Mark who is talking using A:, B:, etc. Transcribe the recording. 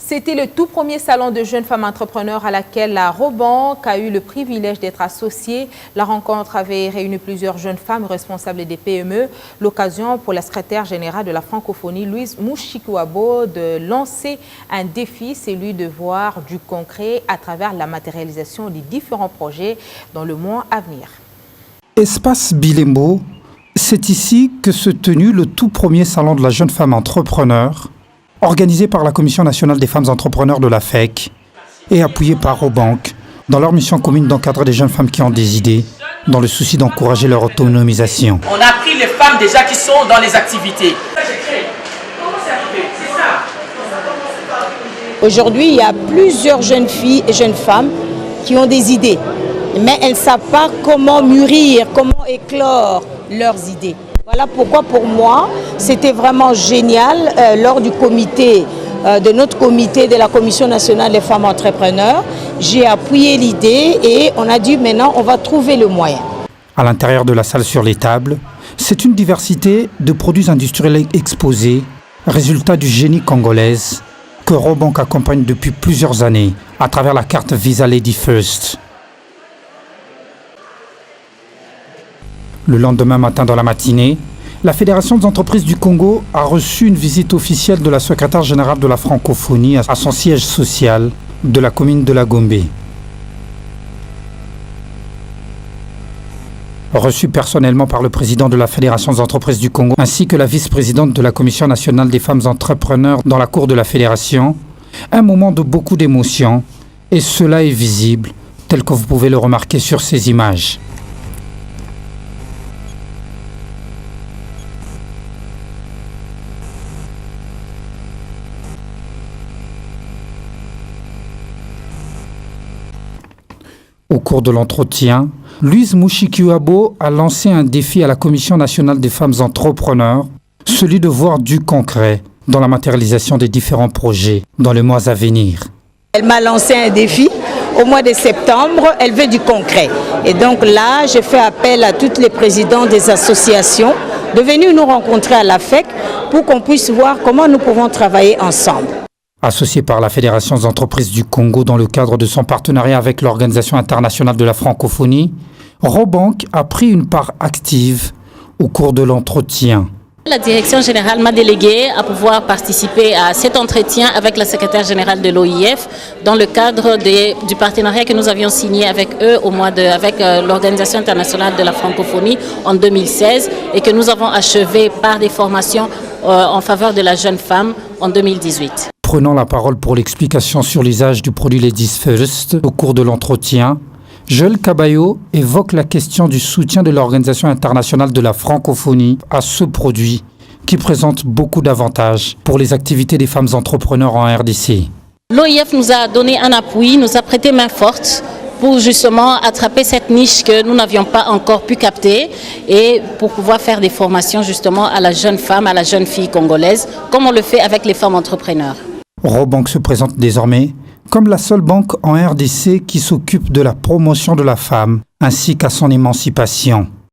A: C'était le tout premier salon de jeunes femmes entrepreneurs à laquelle la Robank a eu le privilège d'être associée. La rencontre avait réuni plusieurs jeunes femmes responsables des PME. L'occasion pour la secrétaire générale de la francophonie, Louise Mouchikouabo, de lancer un défi, celui de voir du concret à travers la matérialisation des différents projets dans le mois à venir.
B: Espace Bilembo, c'est ici que se tenut le tout premier salon de la jeune femme entrepreneur, organisé par la Commission nationale des femmes entrepreneurs de la FEC et appuyé par Robank dans leur mission commune d'encadrer des jeunes femmes qui ont des idées, dans le souci d'encourager leur autonomisation.
C: On a pris les femmes déjà qui sont dans les activités.
D: Aujourd'hui, il y a plusieurs jeunes filles et jeunes femmes qui ont des idées, mais elles ne savent pas comment mûrir, comment éclore leurs idées. Voilà pourquoi pour moi, c'était vraiment génial lors du comité, de notre comité de la Commission nationale des femmes entrepreneurs. J'ai appuyé l'idée et on a dit maintenant on va trouver le moyen.
B: À l'intérieur de la salle sur les tables, c'est une diversité de produits industriels exposés, résultat du génie congolaise, que Robank accompagne depuis plusieurs années à travers la carte Visa Lady First. Le lendemain matin dans la matinée, la Fédération des entreprises du Congo a reçu une visite officielle de la secrétaire générale de la francophonie à son siège social de la commune de la Gombe. Reçue personnellement par le président de la Fédération des entreprises du Congo ainsi que la vice-présidente de la Commission nationale des femmes entrepreneurs dans la cour de la Fédération, un moment de beaucoup d'émotion, et cela est visible, tel que vous pouvez le remarquer sur ces images. Au cours de l'entretien, Louise Mouchikouabo a lancé un défi à la Commission nationale des femmes entrepreneurs, celui de voir du concret dans la matérialisation des différents projets dans les mois à venir.
D: Elle m'a lancé un défi. Au mois de septembre, elle veut du concret. Et donc là, j'ai fait appel à tous les présidents des associations de venir nous rencontrer à la FEC pour qu'on puisse voir comment nous pouvons travailler ensemble.
B: Associée par la Fédération des entreprises du Congo dans le cadre de son partenariat avec l'Organisation internationale de la francophonie, Robank a pris une part active au cours de l'entretien.
E: La direction générale m'a délégué à pouvoir participer à cet entretien avec la secrétaire générale de l'OIF dans le cadre du partenariat que nous avions signé avec eux avec l'Organisation internationale de la francophonie en 2016 et que nous avons achevé par des formations en faveur de la jeune femme en 2018.
B: Prenant la parole pour l'explication sur l'usage du produit Ladies First au cours de l'entretien, Joël Cabayo évoque la question du soutien de l'Organisation internationale de la francophonie à ce produit qui présente beaucoup d'avantages pour les activités des femmes entrepreneurs en RDC.
E: L'OIF nous a donné un appui, nous a prêté main forte pour justement attraper cette niche que nous n'avions pas encore pu capter et pour pouvoir faire des formations justement à la jeune femme, à la jeune fille congolaise, comme on le fait avec les femmes entrepreneurs.
B: Robank se présente désormais comme la seule banque en RDC qui s'occupe de la promotion de la femme ainsi qu'à son émancipation.